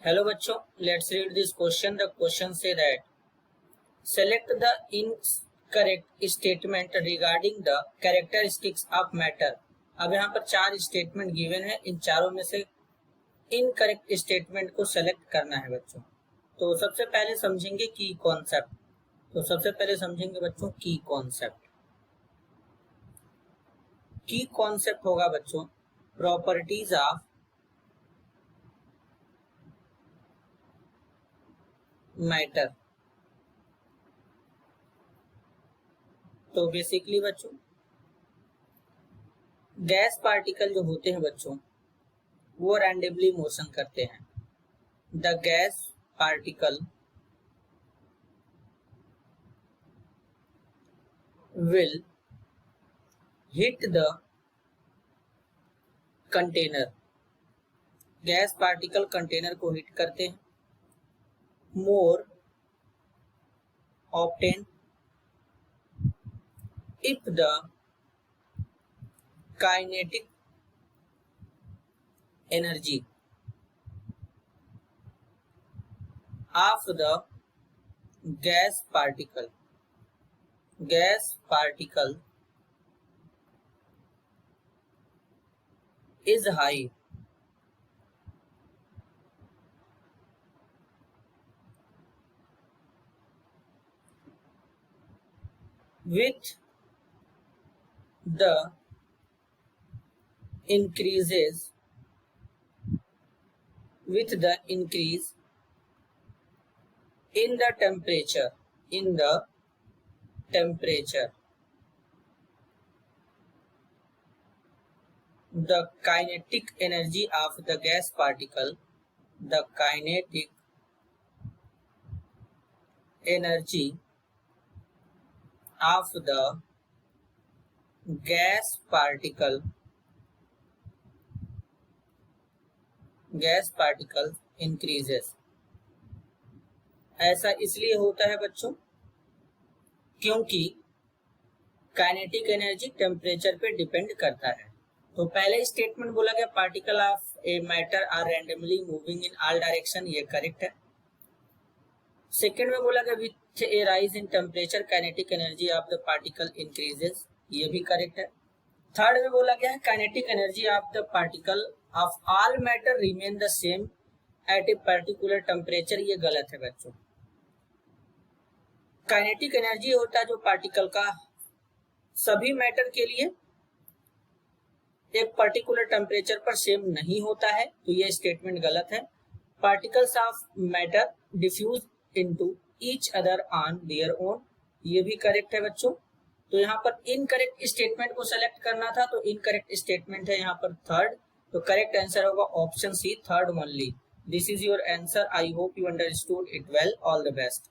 Hello बच्चों, let's read this question. The question say that select the incorrect statement regarding the characteristics of matter. अब यहाँ पर चार statement given है, इन चारों में से इनकरेक्ट स्टेटमेंट को सेलेक्ट करना है बच्चों। तो सबसे पहले समझेंगे की कॉन्सेप्ट। की कॉन्सेप्ट होगा बच्चों प्रॉपर्टीज ऑफ मैटर। तो बेसिकली बच्चों गैस पार्टिकल जो होते हैं बच्चों वो रैंडमली मोशन करते हैं। The gas particle will hit the container. Gas particle container को हिट करते हैं। मोर obtain if the kinetic energy of the gas particle is high, with the increase in the temperature the kinetic energy of the gas particle gas particle increases। ऐसा इसलिए होता है बच्चों क्योंकि kinetic energy temperature पे depend करता है। तो पहले स्टेटमेंट बोला गया particle of a matter are randomly moving in all direction, ये करेक्ट है। सेकेंड में बोला गया with a rise in temperature kinetic energy of the particle increases, ये भी करेक्ट है। थर्ड में बोला गया है kinetic energy of the particle of all matter remain the same at a particular temperature, ये गलत है बच्चों। काइनेटिक एनर्जी होता है जो पार्टिकल का सभी मैटर के लिए एक पर्टिकुलर टेम्परेचर पर सेम नहीं होता है, तो ये स्टेटमेंट गलत है। Particles of matter diffuse into each other on their own, ये भी करेक्ट है बच्चों। तो यहाँ पर इनकरेक्ट स्टेटमेंट को सेलेक्ट करना था, तो इनकरेक्ट स्टेटमेंट है यहाँ पर थर्ड। तो करेक्ट आंसर होगा option C, third only. This is your answer. I hope you understood it well. All the best.